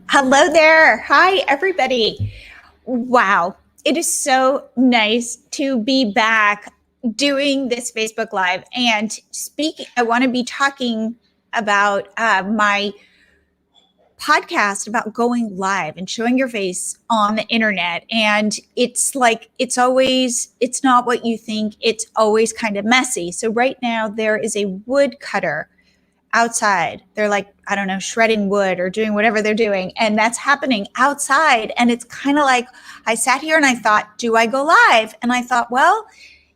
Hello there. Hi, everybody. Wow. It is so nice to be back doing this Facebook Live and speaking. I want to be talking about my podcast about going live and showing your face on the internet. And it's like, it's not what you think. It's always kind of messy. So, right now, there is a woodcutter outside. They're like, I don't know, shredding wood or doing whatever they're doing. And that's happening outside. And it's kind of like, I sat here and I thought, do I go live? And I thought, well,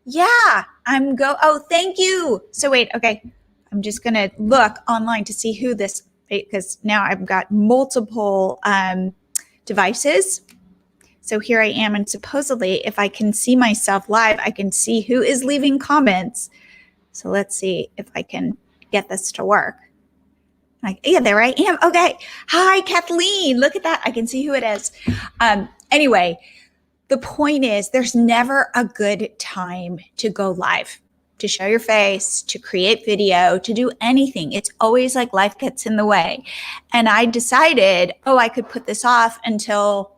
yeah, oh, thank you. So wait, okay. I'm just going to look online to see who this, because now I've got multiple devices. So here I am. And supposedly if I can see myself live, I can see who is leaving comments. So let's see if I can get this to work. Yeah, there I am. Okay. Hi, Kathleen. Look at that. I can see who it is. Anyway, the point is there's never a good time to go live, to show your face, to create video, to do anything. It's always like life gets in the way. And I decided, I could put this off until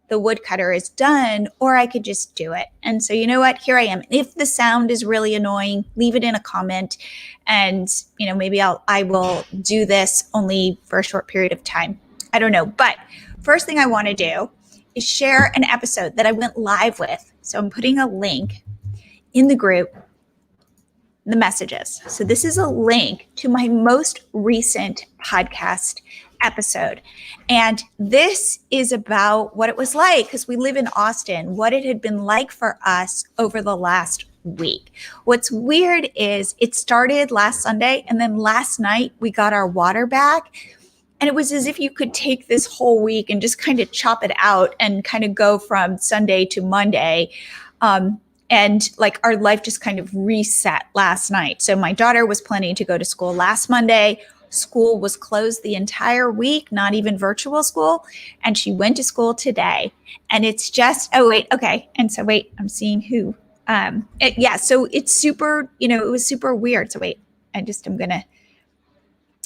the woodcutter is done, or I could just do it. And so, you know what? Here I am. If the sound is really annoying, leave it in a comment, and maybe I will do this only for a short period of time. I don't know. But first thing I want to do is share an episode that I went live with. So I'm putting a link in the group, the messages. So this is a link to my most recent podcast episode. And this is about what it was like, because we live in Austin, what it had been like for us over the last week. What's weird is it started last Sunday, and then last night we got our water back. And it was as if you could take this whole week and just kind of chop it out and kind of go from Sunday to Monday. And like our life just kind of reset last night. So my daughter was planning to go to school last Monday. School was closed the entire week, not even virtual school. And she went to school today. And it's just, And so I'm seeing who. So it's super, it was super weird. So I'm going to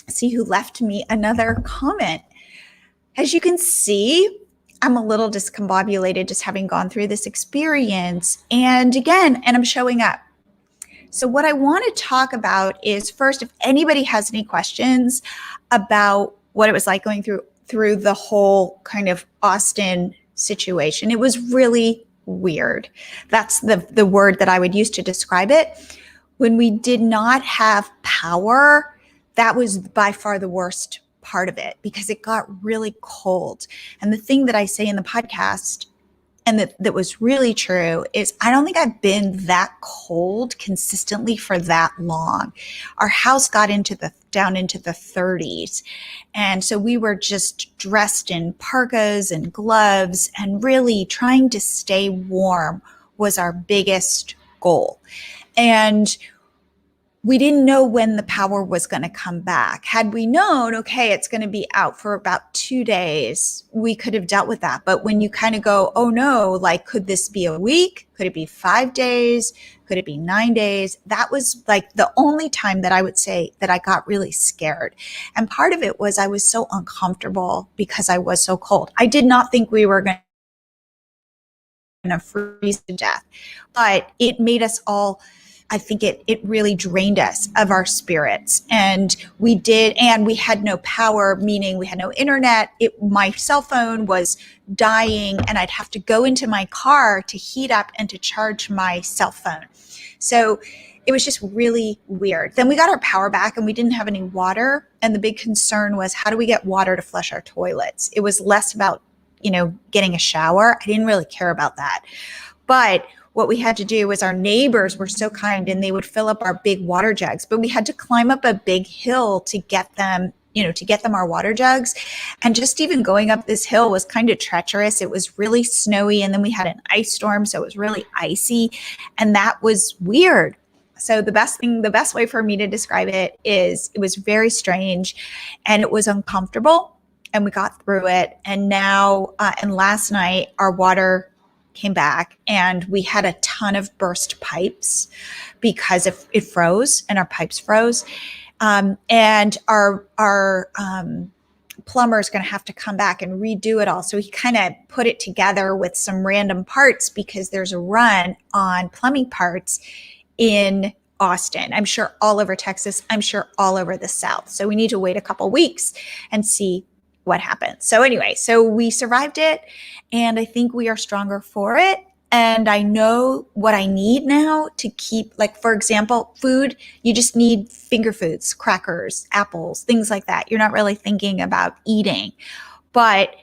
see who left me another comment. As you can see, I'm a little discombobulated just having gone through this experience. And I'm showing up. So what I want to talk about is, first, if anybody has any questions about what it was like going through the whole kind of Austin situation. It was really weird. That's the word that I would use to describe it. When we did not have power, that was by far the worst part of it, because it got really cold. And the thing that I say in the podcast, and that was really true, is I don't think I've been that cold consistently for that long. Our house got down into the 30s. And so we were just dressed in parkas and gloves, and really trying to stay warm was our biggest goal. And we didn't know when the power was going to come back. Had we known, it's going to be out for about 2 days, we could have dealt with that. But when you kind of go, oh no, like, could this be a week? Could it be 5 days? Could it be 9 days? That was like the only time that I would say that I got really scared. And part of it was I was so uncomfortable because I was so cold. I did not think we were going to freeze to death, but it made us all, I think it really drained us of our spirits. And we had no power, meaning we had no internet. My cell phone was dying, and I'd have to go into my car to heat up and to charge my cell phone. So it was just really weird. Then we got our power back, and we didn't have any water. And the big concern was, how do we get water to flush our toilets? It was less about, getting a shower. I didn't really care about that. But what we had to do was, our neighbors were so kind, and they would fill up our big water jugs, but we had to climb up a big hill to get them, our water jugs. And just even going up this hill was kind of treacherous. It was really snowy. And then we had an ice storm. So it was really icy, and that was weird. So the best way for me to describe it is, it was very strange, and it was uncomfortable, and we got through it. And now, and last night, our water came back, and we had a ton of burst pipes because it froze, and our pipes froze. And our plumber is going to have to come back and redo it all. So he kind of put it together with some random parts because there's a run on plumbing parts in Austin. I'm sure all over Texas. I'm sure all over the South. So we need to wait a couple weeks and see what happens. So anyway, so we survived it, and I think we are stronger for it. And I know what I need now to keep, like, for example, food, you just need finger foods, crackers, apples, things like that. You're not really thinking about eating. But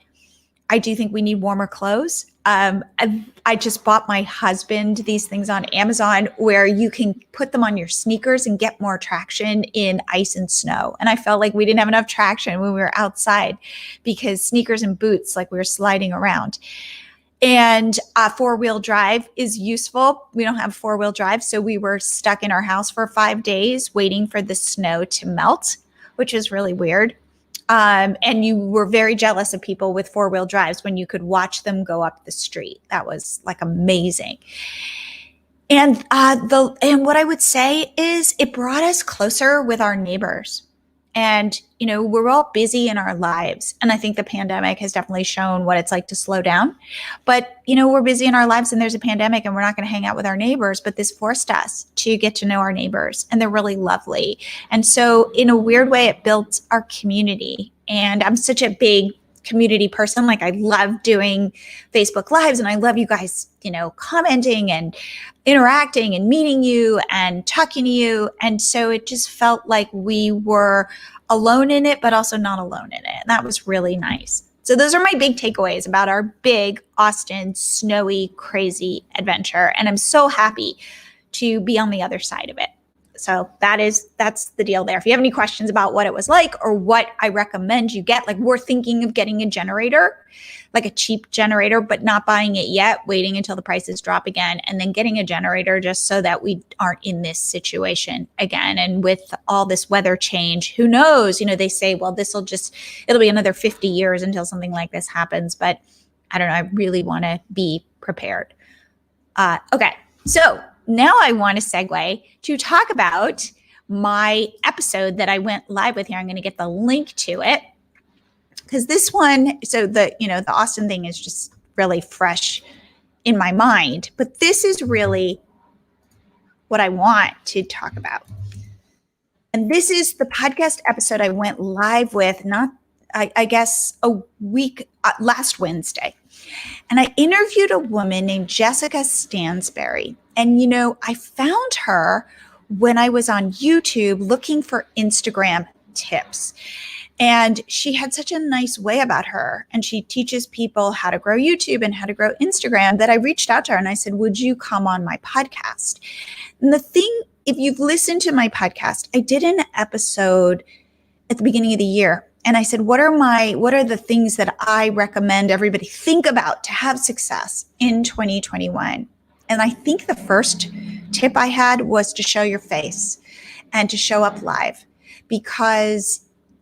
I do think we need warmer clothes. I just bought my husband these things on Amazon where you can put them on your sneakers and get more traction in ice and snow. And I felt like we didn't have enough traction when we were outside because sneakers and boots, like we were sliding around. And four-wheel drive is useful. We don't have four-wheel drive, so we were stuck in our house for 5 days waiting for the snow to melt, which is really weird. And you were very jealous of people with four-wheel drives when you could watch them go up the street. That was like amazing. And what I would say is it brought us closer with our neighbors. And, you know, we're all busy in our lives. And I think the pandemic has definitely shown what it's like to slow down. But, you know, we're busy in our lives and there's a pandemic and we're not going to hang out with our neighbors. But this forced us to get to know our neighbors, and they're really lovely. And so in a weird way, it built our community. And I'm such a big community person. Like, I love doing Facebook Lives, and I love you guys, you know, commenting and interacting and meeting you and talking to you. And so it just felt like we were alone in it, but also not alone in it. And that was really nice. So those are my big takeaways about our big Austin, snowy, crazy adventure. And I'm so happy to be on the other side of it. So that's the deal there. If you have any questions about what it was like or what I recommend you get, like, we're thinking of getting a generator, like a cheap generator, but not buying it yet, waiting until the prices drop again, and then getting a generator just so that we aren't in this situation again. And with all this weather change, who knows? You know, they say, well, it'll be another 50 years until something like this happens. But I don't know. I really want to be prepared. Okay. So now I want to segue to talk about my episode that I went live with here. I'm going to get the link to it because this one, so the Austin thing is just really fresh in my mind, but this is really what I want to talk about. And this is the podcast episode I went live with, I guess a week, last Wednesday. And I interviewed a woman named Jessica Stansberry. And, you know, I found her when I was on YouTube looking for Instagram tips. And she had such a nice way about her. And she teaches people how to grow YouTube and how to grow Instagram that I reached out to her and I said, would you come on my podcast? And the thing, if you've listened to my podcast, I did an episode at the beginning of the year. And I said, what are the things that I recommend everybody think about to have success in 2021? And I think the first tip I had was to show your face and to show up live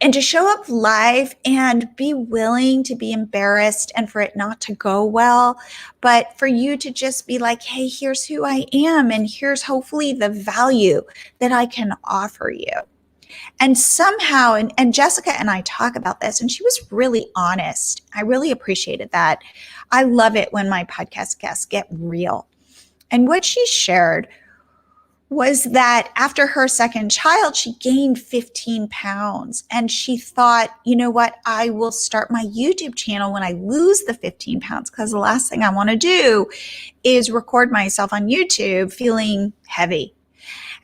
and to show up live and be willing to be embarrassed and for it not to go well, but for you to just be like, hey, here's who I am. And here's hopefully the value that I can offer you. And somehow, and Jessica and I talk about this, and she was really honest. I really appreciated that. I love it when my podcast guests get real. And what she shared was that after her second child, she gained 15 pounds. And she thought, you know what, I will start my YouTube channel when I lose the 15 pounds, because the last thing I want to do is record myself on YouTube feeling heavy.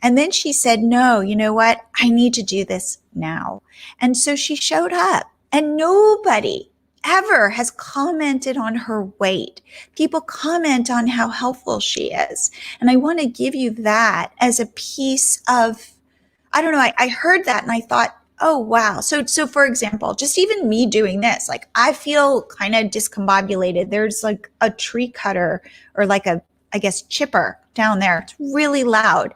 And then she said, no, you know what? I need to do this now. And so she showed up, and nobody ever has commented on her weight. People comment on how helpful she is. And I want to give you that as a piece of, I don't know, I heard that and I thought, oh, wow. So for example, just even me doing this, like, I feel kind of discombobulated. There's like a tree cutter or like a, I guess, chipper down there. It's really loud.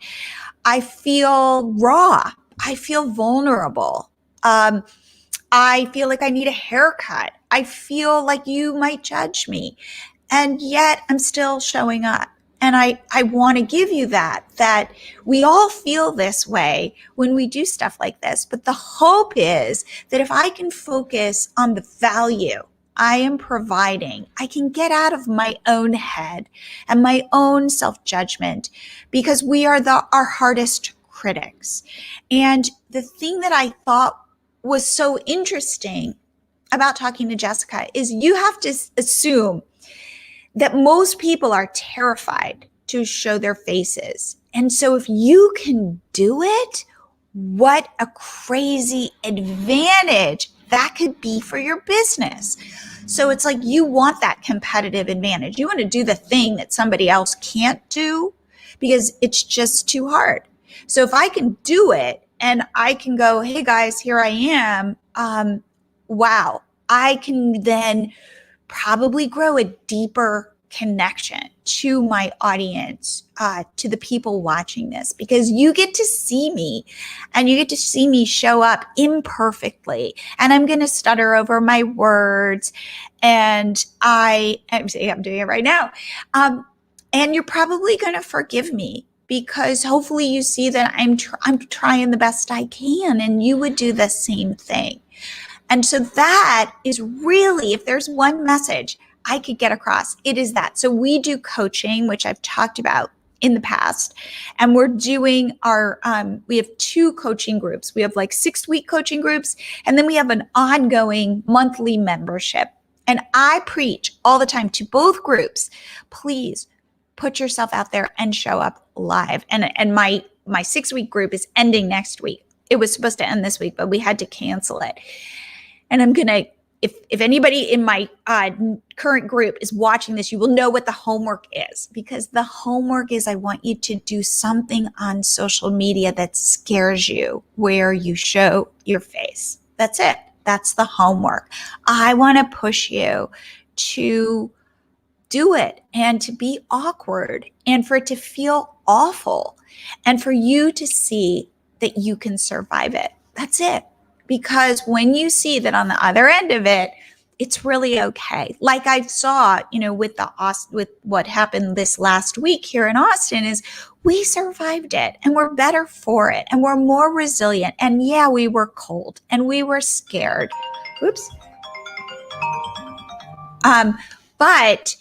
I feel raw. I feel vulnerable. I feel like I need a haircut. I feel like you might judge me. And yet I'm still showing up. And I want to give you that we all feel this way when we do stuff like this. But the hope is that if I can focus on the value I am providing, I can get out of my own head and my own self-judgment, because we are our hardest critics. And the thing that I thought was so interesting about talking to Jessica is you have to assume that most people are terrified to show their faces. And so if you can do it, what a crazy advantage that could be for your business. So it's like you want that competitive advantage. You want to do the thing that somebody else can't do because it's just too hard. So if I can do it and I can go, hey guys, here I am. Wow. I can then probably grow a deeper connection to my audience, to the people watching this, because you get to see me and you get to see me show up imperfectly. And I'm going to stutter over my words. And I'm doing it right now. And you're probably going to forgive me, because hopefully you see that I'm trying the best I can, and you would do the same thing. And so that is really, if there's one message I could get across, it is that. So we do coaching, which I've talked about in the past, and we're doing we have 2 coaching groups. We have like 6-week coaching groups, and then we have an ongoing monthly membership. And I preach all the time to both groups, please put yourself out there and show up live. And my 6-week group is ending next week. It was supposed to end this week, but we had to cancel it. And I'm going to, if anybody in my current group is watching this, you will know what the homework is, because the homework is I want you to do something on social media that scares you, where you show your face. That's it. That's the homework. I want to push you to do it and to be awkward and for it to feel awful and for you to see that you can survive it. That's it. Because when you see that on the other end of it, it's really okay. Like I saw, with what happened this last week here in Austin, is we survived it and we're better for it and we're more resilient. And yeah, we were cold and we were scared. Oops. But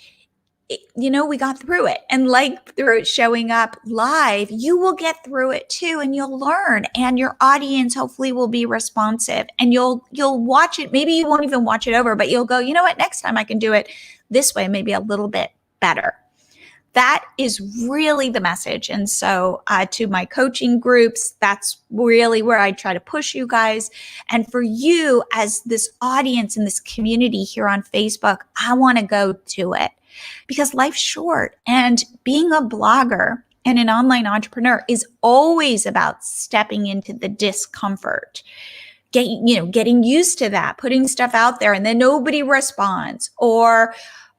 we got through it. And like through showing up live, you will get through it too, and you'll learn, and your audience hopefully will be responsive, and you'll watch it. Maybe you won't even watch it over, but you'll go, you know what, next time I can do it this way, maybe a little bit better. That is really the message. And so to my coaching groups, that's really where I try to push you guys. And for you as this audience and this community here on Facebook, I want to go do it, because life's short, and being a blogger and an online entrepreneur is always about stepping into the discomfort, getting used to that, putting stuff out there and then nobody responds, or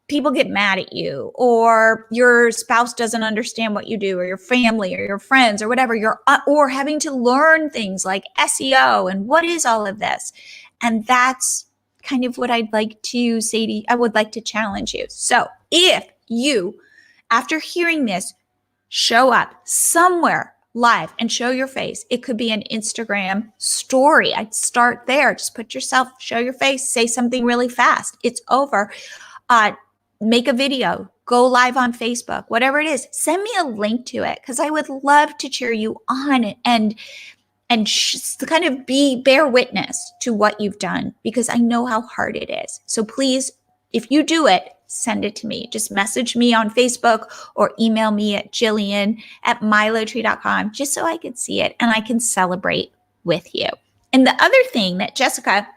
people get mad at you, or your spouse doesn't understand what you do, or your family or your friends or whatever, or having to learn things like SEO and what is all of this. And that's kind of what I'd like to say to you. I would like to challenge you. So if you, after hearing this, show up somewhere live and show your face, it could be an Instagram story. I'd start there. Just put yourself, show your face, say something really fast. It's over. Make a video, go live on Facebook, whatever it is. Send me a link to it, because I would love to cheer you on and kind of bear witness to what you've done, because I know how hard it is. So please, if you do it, send it to me. Just message me on Facebook or email me at Jillian@milotree.com, just so I can see it and I can celebrate with you. And the other thing that Jessica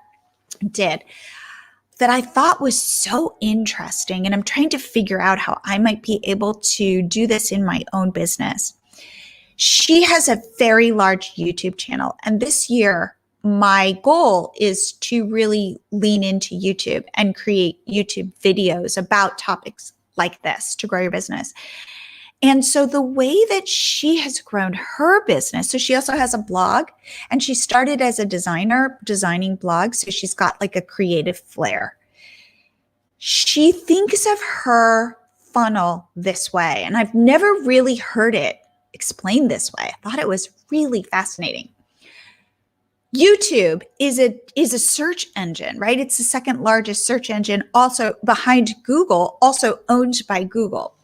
did that I thought was so interesting, and I'm trying to figure out how I might be able to do this in my own business. She has a very large YouTube channel, and this year my goal is to really lean into YouTube and create YouTube videos about topics like this to grow your business. And so the way that she has grown her business, so she also has a blog, and she started as a designer, designing blogs. So she's got like a creative flair. She thinks of her funnel this way. And I've never really heard it explained this way. I thought it was really fascinating. YouTube is a search engine, right? It's the second largest search engine, also behind Google, also owned by Google.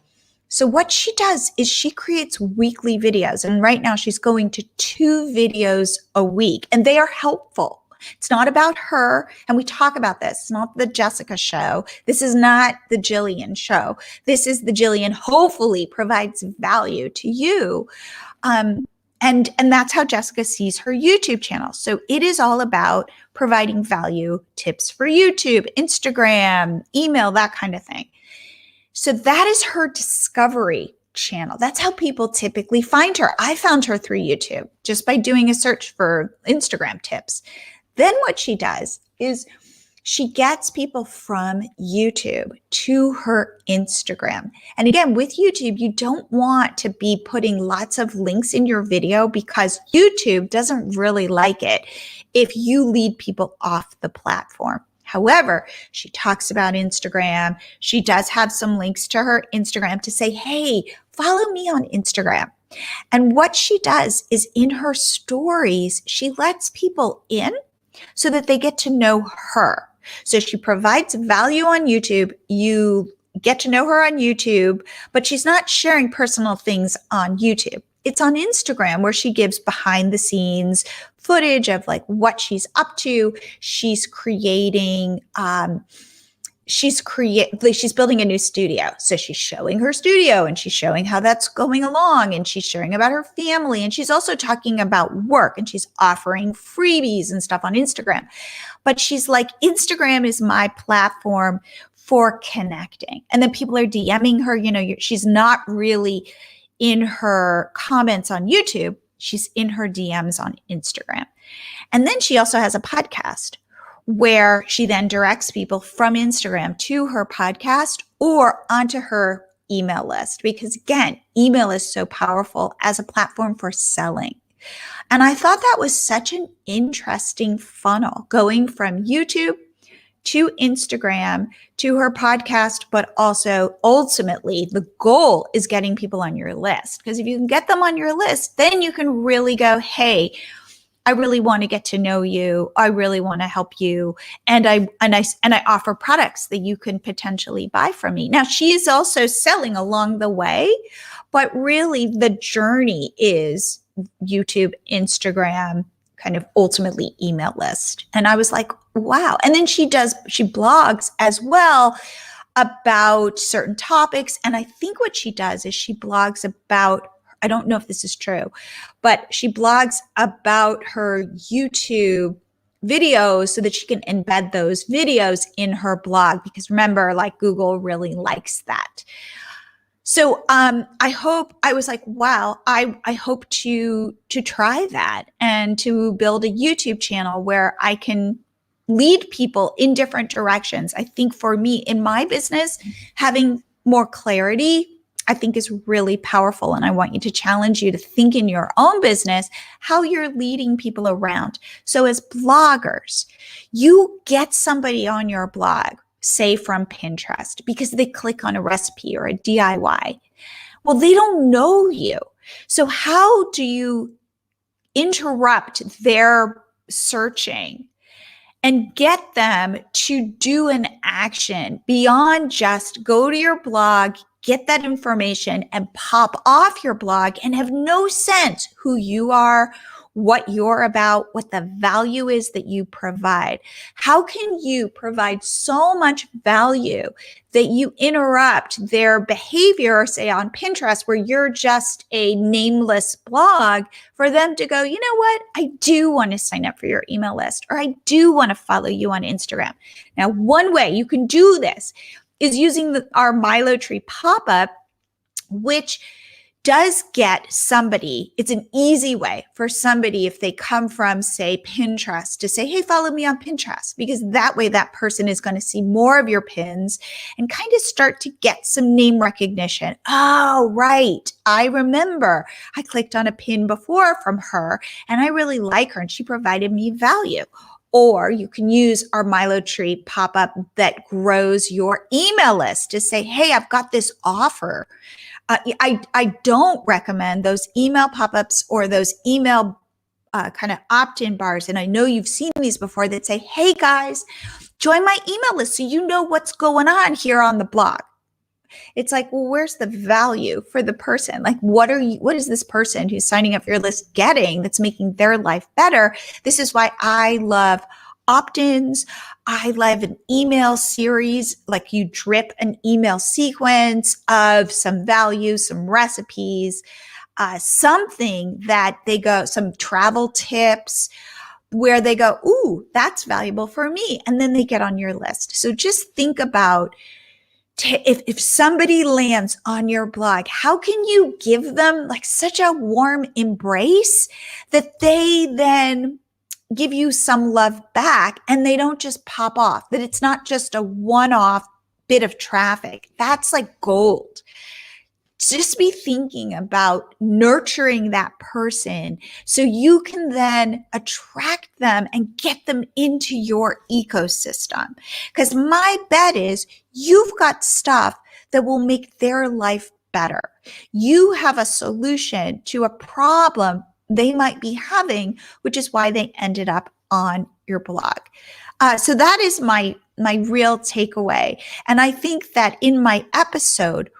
So what she does is she creates weekly videos. And right now she's going to 2 videos a week, and they are helpful. It's not about her. And we talk about this. It's not the Jessica show. This is not the Jillian show. This is the Jillian hopefully provides value to you. And that's how Jessica sees her YouTube channel. So it is all about providing value, tips for YouTube, Instagram, email, that kind of thing. So that is her discovery channel. That's how people typically find her. I found her through YouTube just by doing a search for Instagram tips. Then what she does is she gets people from YouTube to her Instagram. And again, with YouTube, you don't want to be putting lots of links in your video because YouTube doesn't really like it if you lead people off the platform. However, she talks about Instagram. She does have some links to her Instagram to say, hey, follow me on Instagram. And what she does is in her stories, she lets people in so that they get to know her. So she provides value on YouTube. You get to know her on YouTube, but she's not sharing personal things on YouTube. It's on Instagram where she gives behind the scenes footage of like what she's up to. She's creating, she's building a new studio. So she's showing her studio and she's showing how that's going along, and she's sharing about her family. And she's also talking about work, and she's offering freebies and stuff on Instagram. But she's like, Instagram is my platform for connecting. And then people are DMing her, she's not really in her comments on YouTube. She's in her DMs on Instagram. And then she also has a podcast where she then directs people from Instagram to her podcast or onto her email list. Because again, email is so powerful as a platform for selling. And I thought that was such an interesting funnel, going from YouTube to Instagram to her podcast, but also ultimately the goal is getting people on your list. Because if you can get them on your list, then you can really go, hey, I really want to get to know you. I really want to help you. And I offer products that you can potentially buy from me. Now, she is also selling along the way, but really the journey is YouTube, Instagram, kind of ultimately email list. And I was like, wow. And then she blogs as well about certain topics. And I think what she does is she blogs about, I don't know if this is true, but she blogs about her YouTube videos so that she can embed those videos in her blog. Because remember, like Google really likes that. So I was like, wow, I hope to try that and to build a YouTube channel where I can lead people in different directions. I think for me in my business, having more clarity, I think is really powerful. And I want you to challenge you to think in your own business how you're leading people around. So as bloggers, you get somebody on your blog, say from Pinterest, because they click on a recipe or a DIY. Well, they don't know you. So how do you interrupt their searching and get them to do an action beyond just go to your blog, get that information and pop off your blog and have no sense who you are, what you're about, what the value is that you provide? How can you provide so much value that you interrupt their behavior, say on Pinterest, where you're just a nameless blog, for them to go, you know what? I do want to sign up for your email list, or I do want to follow you on Instagram. Now, one way you can do this is using our Milo Tree pop-up, which does get somebody, it's an easy way for somebody, if they come from, say, Pinterest, to say, hey, follow me on Pinterest, because that way that person is going to see more of your pins and kind of start to get some name recognition. Oh, right. I remember I clicked on a pin before from her and I really like her and she provided me value. Or you can use our Milo Tree pop-up that grows your email list to say, hey, I've got this offer. I don't recommend those email pop-ups or those email kind of opt-in bars. And I know you've seen these before that say, hey guys, join my email list so you know what's going on here on the blog. It's like, well, where's the value for the person? Like, what is this person who's signing up for your list getting that's making their life better? This is why I love opt-ins. I love an email series, like you drip an email sequence of some value, some recipes, something that they go, some travel tips where they go, ooh, that's valuable for me. And then they get on your list. So just think about if somebody lands on your blog, how can you give them like such a warm embrace that they then give you some love back and they don't just pop off, that it's not just a one-off bit of traffic. That's like gold. Just be thinking about nurturing that person so you can then attract them and get them into your ecosystem. Because my bet is you've got stuff that will make their life better. You have a solution to a problem they might be having, which is why they ended up on your blog. So that is my real takeaway. And I think that in my episode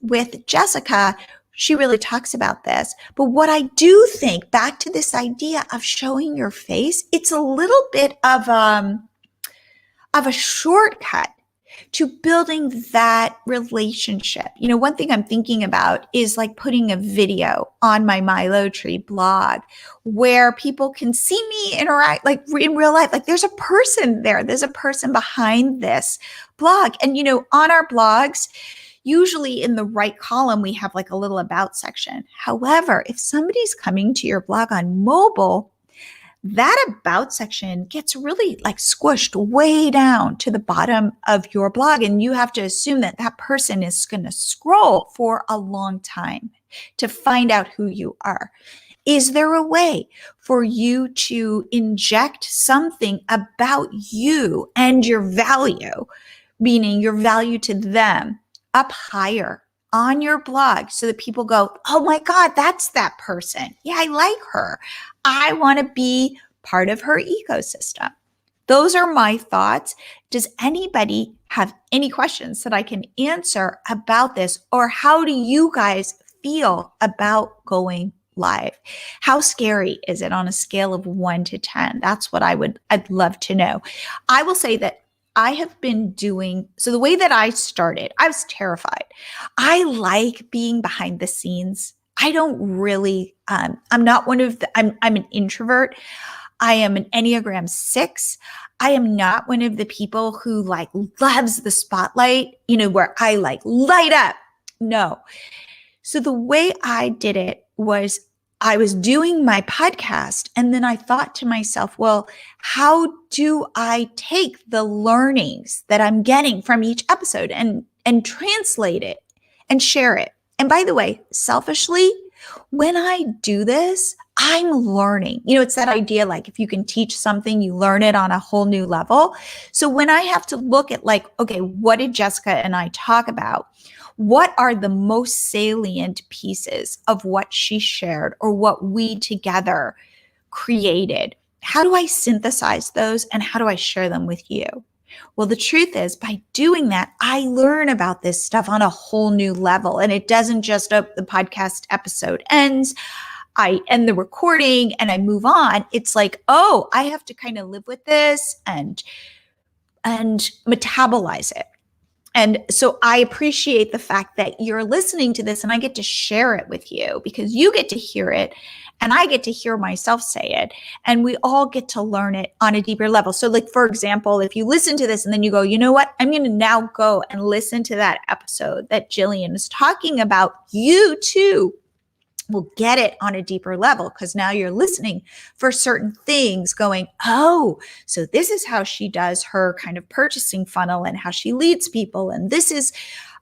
with Jessica, she really talks about this. But what I do think, back to this idea of showing your face, it's a little bit of a shortcut to building that relationship. You know, one thing I'm thinking about is like putting a video on my Milo Tree blog where people can see me interact like in real life. Like there's a person there. There's a person behind this blog. And, you know, on our blogs, usually in the right column, we have like a little about section. However, if somebody's coming to your blog on mobile, that about section gets really like squished way down to the bottom of your blog. And you have to assume that that person is going to scroll for a long time to find out who you are. Is there a way for you to inject something about you and your value, meaning your value to them, up higher on your blog so that people go, oh my God, that's that person. Yeah, I like her. I want to be part of her ecosystem. Those are my thoughts. Does anybody have any questions that I can answer about this? Or how do you guys feel about going live? How scary is it on a scale of 1 to 10? That's what I'd love to know. I will say that I have been doing, so the way that I started, I was terrified. I like being behind the scenes. I don't really, I'm not one of the, I'm an introvert. I am an Enneagram 6. I am not one of the people who like loves the spotlight, you know, where I like light up. No. So the way I did it was I was doing my podcast and then I thought to myself, well, how do I take the learnings that I'm getting from each episode and translate it and share it? And by the way, selfishly, when I do this, I'm learning. You know, it's that idea, like if you can teach something, you learn it on a whole new level. So when I have to look at like, okay, what did Jessica and I talk about? What are the most salient pieces of what she shared or what we together created? How do I synthesize those and how do I share them with you? Well, the truth is, by doing that, I learn about this stuff on a whole new level. And it doesn't just, the podcast episode ends, I end the recording and I move on. It's like, oh, I have to kind of live with this and metabolize it. And so I appreciate the fact that you're listening to this and I get to share it with you because you get to hear it and I get to hear myself say it and we all get to learn it on a deeper level. So like, for example, if you listen to this and then you go, you know what, I'm going to now go and listen to that episode that Jillian is talking about, you too will get it on a deeper level because now you're listening for certain things going, oh, so this is how she does her kind of purchasing funnel and how she leads people. And this is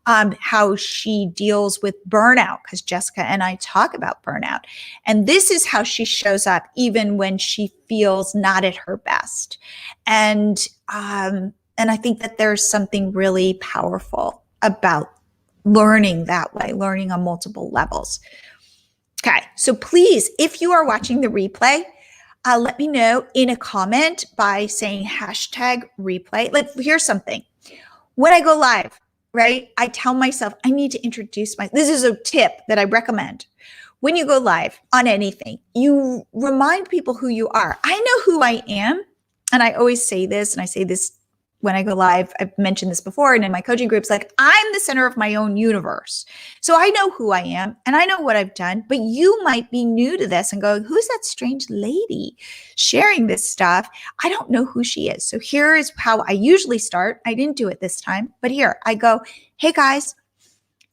how she deals with burnout, because Jessica and I talk about burnout. And this is how she shows up even when she feels not at her best. And I think that there's something really powerful about learning that way, learning on multiple levels. Okay, so please, if you are watching the replay, let me know in a comment by saying #replay. Like, here's something. When I go live, right, I tell myself I need to introduce this is a tip that I recommend. When you go live on anything, you remind people who you are. I know who I am, and I always say this, and I say this when I go live. I've mentioned this before, and in my coaching groups, like, I'm the center of my own universe. So I know who I am and I know what I've done, but you might be new to this and go, who's that strange lady sharing this stuff? I don't know who she is. So here is how I usually start. I didn't do it this time, but here I go. Hey guys,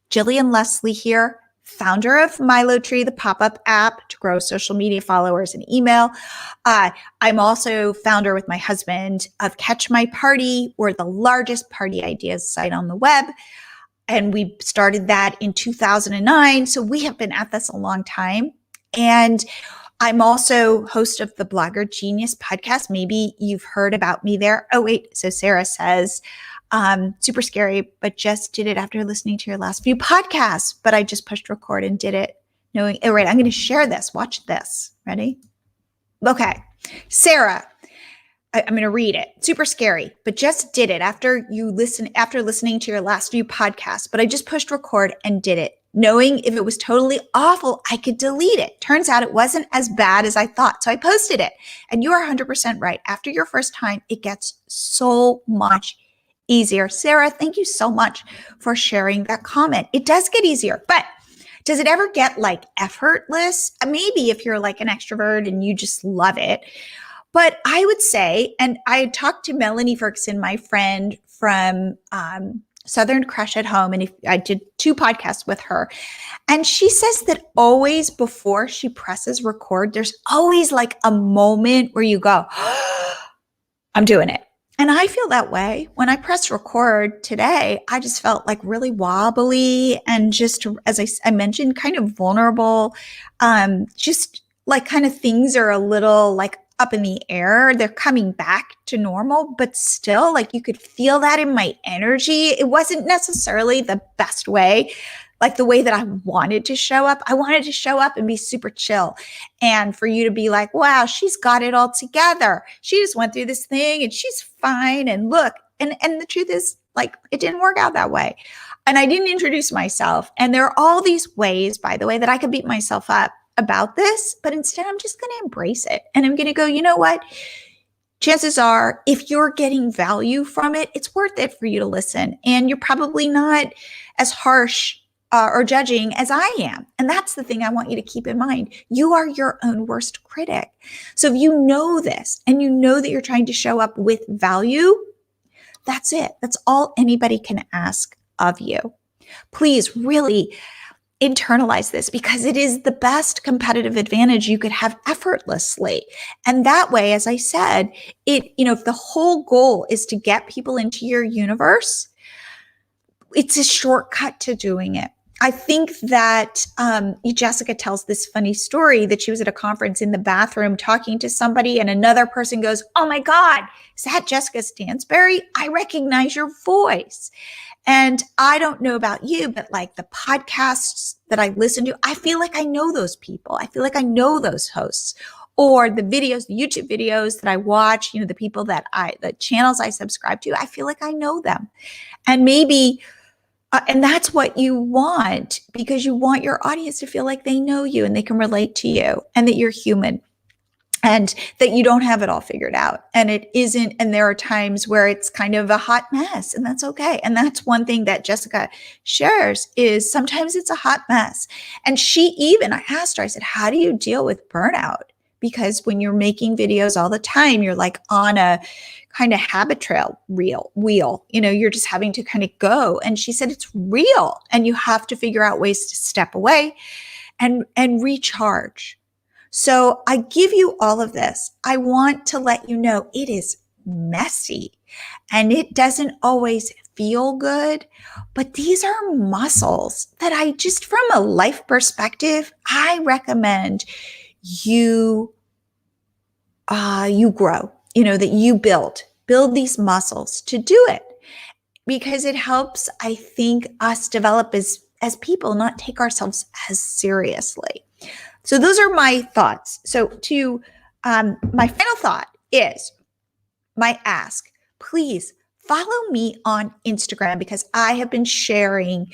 Jillian Leslie here, founder of Milo Tree, the pop-up app to grow social media followers and email. I'm also founder with my husband of Catch My Party. We're the largest party ideas site on the web. And we started that in 2009. So we have been at this a long time. And I'm also host of the Blogger Genius podcast. Maybe you've heard about me there. Oh, wait. So Sarah says, super scary, but just did it after listening to your last few podcasts. But I just pushed record and did it knowing, oh, right, I'm going to share this. Watch this. Ready? Okay. Sarah, I'm going to read it. Super scary, but just did it after listening to your last few podcasts. But I just pushed record and did it, knowing if it was totally awful, I could delete it. Turns out it wasn't as bad as I thought. So I posted it. And you are 100% right. After your first time, it gets so much easier. Sarah, thank you so much for sharing that comment. It does get easier, but does it ever get like effortless? Maybe if you're like an extrovert and you just love it. But I would say, and I talked to Melanie Ferguson, my friend from Southern Crush at Home, and I did 2 podcasts with her. And she says that always before she presses record, there's always like a moment where you go, I'm doing it. And I feel that way. When I press record today, I just felt like really wobbly and just, as I mentioned, kind of vulnerable. Just like kind of things are a little like up in the air. They're coming back to normal, but still like you could feel that in my energy. It wasn't necessarily the best way, like the way that I wanted to show up. I wanted to show up and be super chill. And for you to be like, wow, she's got it all together. She just went through this thing and she's fine. And look, and the truth is like, it didn't work out that way. And I didn't introduce myself. And there are all these ways, by the way, that I could beat myself up about this, but instead I'm just going to embrace it. And I'm going to go, you know what? Chances are, if you're getting value from it, it's worth it for you to listen. And you're probably not as harsh or judging as I am. And that's the thing I want you to keep in mind. You are your own worst critic. So if you know this and you know that you're trying to show up with value, that's it. That's all anybody can ask of you. Please really internalize this, because it is the best competitive advantage you could have effortlessly. And that way, as I said, if the whole goal is to get people into your universe, it's a shortcut to doing it. I think that Jessica tells this funny story that she was at a conference in the bathroom talking to somebody, and another person goes, oh my God, is that Jessica Stansberry? I recognize your voice. And I don't know about you, but like the podcasts that I listen to, I feel like I know those people. I feel like I know those hosts. Or the videos, the YouTube videos that I watch, the people the channels I subscribe to, I feel like I know them. And maybe, and that's what you want, because you want your audience to feel like they know you and they can relate to you and that you're human. And that you don't have it all figured out. And it isn't. And there are times where it's kind of a hot mess, and that's okay. And that's one thing that Jessica shares, is sometimes it's a hot mess. And I asked her, I said, how do you deal with burnout? Because when you're making videos all the time, you're like on a kind of habit trail wheel, you're just having to kind of go. And she said, it's real. And you have to figure out ways to step away and recharge. So I give you all of this. I want to let you know it is messy and it doesn't always feel good. But these are muscles that I just, from a life perspective, I recommend you grow, that you build these muscles to do it, because it helps, I think, us develop as people, not take ourselves as seriously. So those are my thoughts. So my final thought is my ask, please follow me on Instagram, because I have been sharing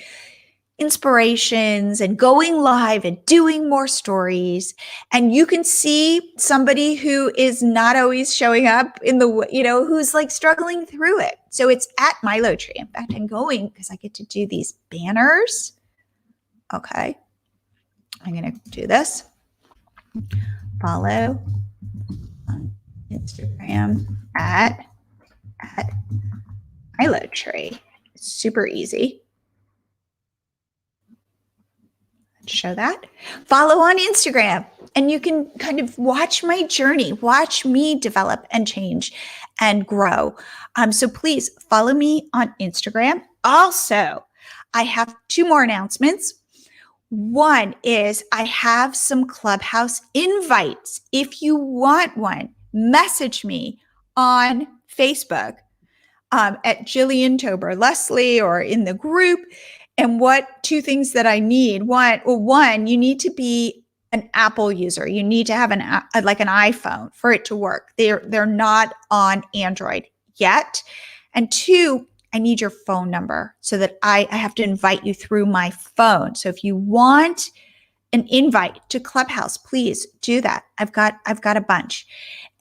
inspirations and going live and doing more stories. And you can see somebody who is not always showing up in the, who's like struggling through it. So it's at Milo Tree. In fact, I'm going because I get to do these banners. Okay. I'm going to do this. Follow on Instagram at Milo Tree. Super easy. Show that. Follow on Instagram, and you can kind of watch my journey, watch me develop and change and grow. So please follow me on Instagram. Also, I have 2 more announcements. One is I have some Clubhouse invites. If you want one, message me on Facebook at Jillian Tober Leslie or in the group. And what 2 things that I need? One, you need to be an Apple user. You need to have an iPhone for it to work. They're not on Android yet. And 2, I need your phone number so that I have to invite you through my phone. So if you want an invite to Clubhouse, please do that. I've got a bunch.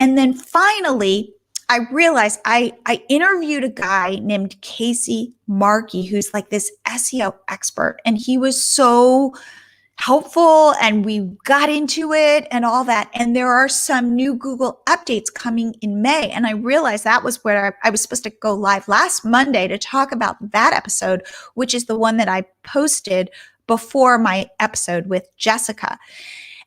And then finally, I realized I interviewed a guy named Casey Markey, who's like this SEO expert, and he was so helpful, and we got into it and all that. And there are some new Google updates coming in May. And I realized that was where I was supposed to go live last Monday to talk about that episode, which is the one that I posted before my episode with Jessica.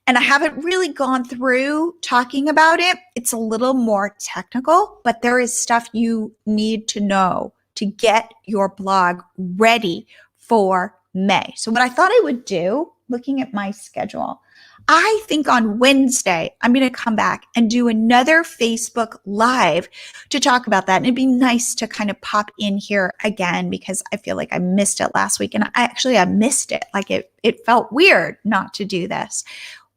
And I haven't really gone through talking about it. It's a little more technical, but there is stuff you need to know to get your blog ready for May. So what I thought I would do, looking at my schedule, I think on Wednesday, I'm going to come back and do another Facebook Live to talk about that. And it'd be nice to kind of pop in here again, because I feel like I missed it last week. And I missed it. Like it felt weird not to do this.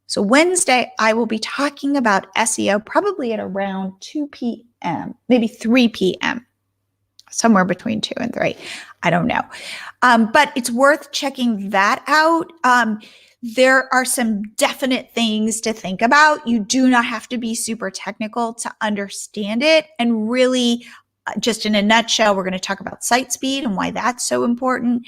So Wednesday, I will be talking about SEO probably at around 2 p.m., maybe 3 p.m., somewhere between 2 and 3. I don't know. But it's worth checking that out. There are some definite things to think about. You do not have to be super technical to understand it. And really, just in a nutshell, we're going to talk about site speed and why that's so important.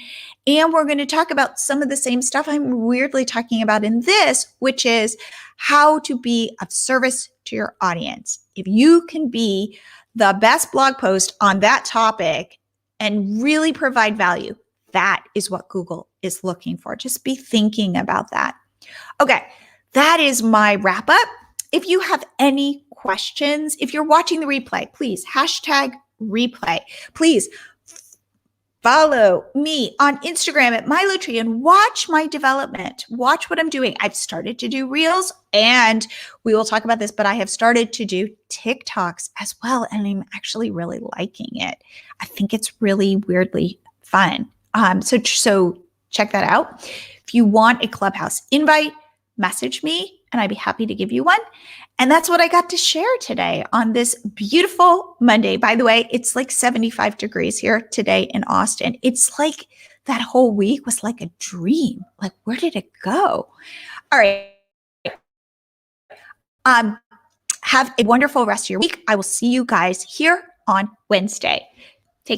And we're going to talk about some of the same stuff I'm weirdly talking about in this, which is how to be of service to your audience. If you can be the best blog post on that topic and really provide value, that is what Google is looking for. Just be thinking about that. Okay, that is my wrap up. If you have any questions, if you're watching the replay, please #replay. Please follow me on Instagram at MiloTree and watch my development. Watch what I'm doing. I've started to do Reels, and we will talk about this, but I have started to do TikToks as well, and I'm actually really liking it. I think it's really weirdly fun. So check that out. If you want a Clubhouse invite, message me, and I'd be happy to give you one. And that's what I got to share today on this beautiful Monday. By the way, it's like 75 degrees here today in Austin. It's like that whole week was like a dream. Like, where did it go? All right. Have a wonderful rest of your week. I will see you guys here on Wednesday.